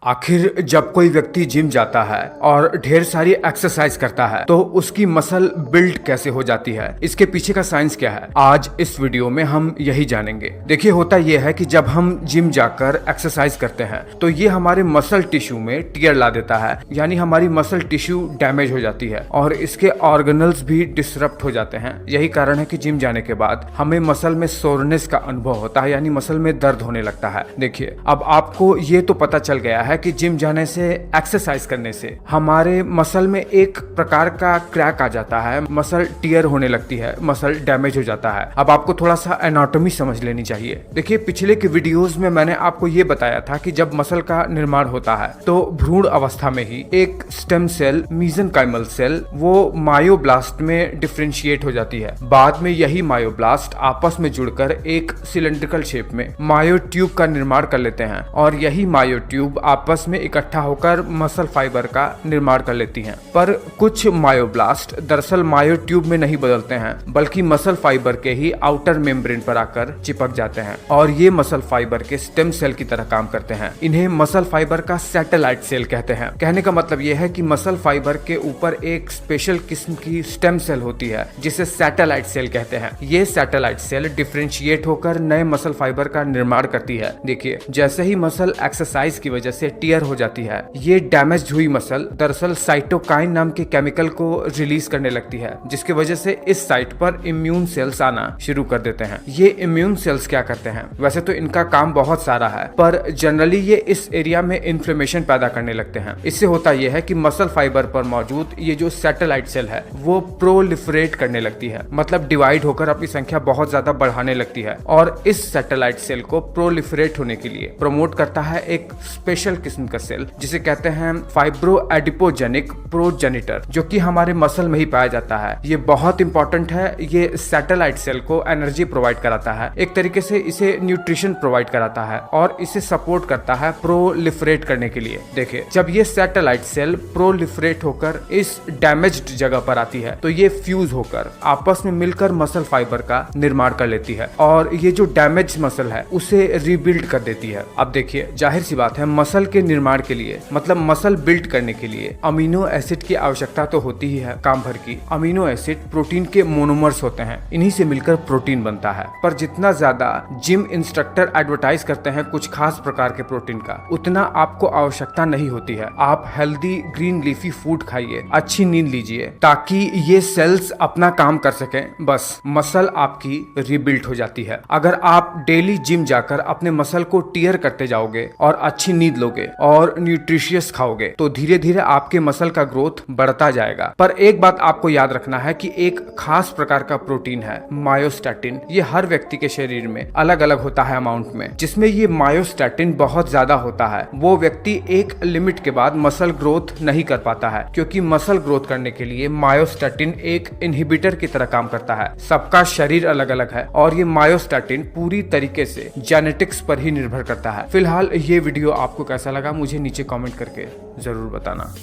आखिर जब कोई व्यक्ति जिम जाता है और ढेर सारी एक्सरसाइज करता है तो उसकी मसल बिल्ड कैसे हो जाती है, इसके पीछे का साइंस क्या है, आज इस वीडियो में हम यही जानेंगे। देखिए, होता यह है कि जब हम जिम जाकर एक्सरसाइज करते हैं तो ये हमारे मसल टिश्यू में टियर ला देता है, यानी हमारी मसल टिश्यू डैमेज हो जाती है और इसके ऑर्गेनल्स भी डिसरप्ट हो जाते हैं। यही कारण है कि जिम जाने के बाद हमें मसल में सोरनेस का अनुभव होता है, यानी मसल में दर्द होने लगता है। देखिए, अब आपको ये तो पता चल गया है कि जिम जाने से, एक्सरसाइज करने से हमारे मसल में एक प्रकार का क्रैक आ जाता है, मसल टियर होने लगती है, मसल डैमेज हो जाता है। अब आपको थोड़ा सा एनाटॉमी समझ लेनी चाहिए। देखिए, पिछले के वीडियोस में मैंने आपको ये बताया था कि जब मसल का निर्माण होता है तो भ्रूण अवस्था में ही एक स्टेम सेल, मीसेनकाइमल सेल, वो मायोब्लास्ट में डिफरेंशिएट हो जाती है। बाद में यही मायोब्लास्ट आपस में जुड़कर एक सिलेंड्रिकल शेप में मायोट्यूब का निर्माण कर लेते हैं और यही मायोट्यूब आपस में इकट्ठा होकर मसल फाइबर का निर्माण कर लेती हैं। पर कुछ मायोब्लास्ट दरअसल मायोट्यूब में नहीं बदलते हैं, बल्कि मसल फाइबर के ही आउटर मेम्ब्रेन पर आकर चिपक जाते हैं और ये मसल फाइबर के स्टेम सेल की तरह काम करते हैं। इन्हें मसल फाइबर का सैटेलाइट सेल कहते हैं। कहने का मतलब यह है कि मसल फाइबर के ऊपर एक स्पेशल किस्म की स्टेम सेल होती है जिसे सैटेलाइट सेल कहते हैं। ये सैटेलाइट सेल डिफरेंशिएट होकर नए मसल फाइबर का निर्माण करती है। देखिए, जैसे ही मसल एक्सरसाइज की वजह से टियर हो जाती है, ये डैमेज हुई मसल दरअसल साइटोकाइन नाम के केमिकल को रिलीज करने लगती है, जिसकी वजह से इस साइट पर इम्यून सेल्स आना शुरू कर देते हैं। ये इम्यून सेल्स क्या करते हैं? वैसे तो इनका काम बहुत सारा है, पर जनरली ये इस एरिया में इन्फ्लेमेशन पैदा करने लगते हैं। इससे होता यह है कि मसल फाइबर पर मौजूद ये जो सैटेलाइट सेल है वो प्रोलिफरेट करने लगती है, मतलब डिवाइड होकर अपनी संख्या बहुत ज्यादा बढ़ाने लगती है और इस सैटेलाइट सेल को प्रोलिफरेट होने के लिए प्रमोट करता है एक स्पेशल किस्म का सेल जिसे कहते हैं फाइब्रो एडिपोजेनिक प्रोजेनिटर, जो कि हमारे मसल में ही पाया जाता है। ये बहुत इंपॉर्टेंट है। ये सैटेलाइट सेल को एनर्जी प्रोवाइड कराता है, एक तरीके से इसे न्यूट्रिशन प्रोवाइड कराता है और इसे सपोर्ट करता है प्रोलिफरेट करने के लिए। देखिए, जब ये सैटेलाइट सेल प्रोलिफरेट होकर इस डैमेज्ड जगह पर आती है तो ये फ्यूज होकर आपस में मिलकर मसल फाइबर का निर्माण कर लेती है और ये जो डैमेज मसल है उसे रिबिल्ड कर देती है। अब देखिए, जाहिर सी बात है, मसल के निर्माण के लिए, मतलब मसल बिल्ड करने के लिए अमीनो एसिड की आवश्यकता तो होती ही है काम भर की। अमीनो एसिड प्रोटीन के मोनोमर्स होते हैं, इन्हीं से मिलकर प्रोटीन बनता है। पर जितना ज्यादा जिम इंस्ट्रक्टर एडवर्टाइज करते हैं कुछ खास प्रकार के प्रोटीन का, उतना आपको आवश्यकता नहीं होती है। आप हेल्दी ग्रीन लीफी फूड खाइए, अच्छी नींद लीजिए ताकि ये सेल्स अपना काम कर सकें, बस मसल आपकी रिबिल्ड हो जाती है। अगर आप डेली जिम जाकर अपने मसल को टियर करते जाओगे और अच्छी नींद लोगे और न्यूट्रिशियस खाओगे तो धीरे धीरे आपके मसल का ग्रोथ बढ़ता जाएगा। पर एक बात आपको याद रखना है कि एक खास प्रकार का प्रोटीन है मायोस्टैटिन। ये हर व्यक्ति के शरीर में अलग अलग होता है अमाउंट में। जिसमें ये मायोस्टैटिन बहुत ज्यादा होता है, वो व्यक्ति एक लिमिट के बाद मसल ग्रोथ नहीं कर पाता है, क्योंकि मसल ग्रोथ करने के लिए मायोस्टैटिन एक इनहिबिटर की तरह काम करता है। सबका शरीर अलग अलग है और ये मायोस्टैटिन पूरी तरीके से जेनेटिक्स पर ही निर्भर करता है। फिलहाल ये वीडियो आपको कैसा लगा मुझे नीचे कमेंट करके जरूर बताना।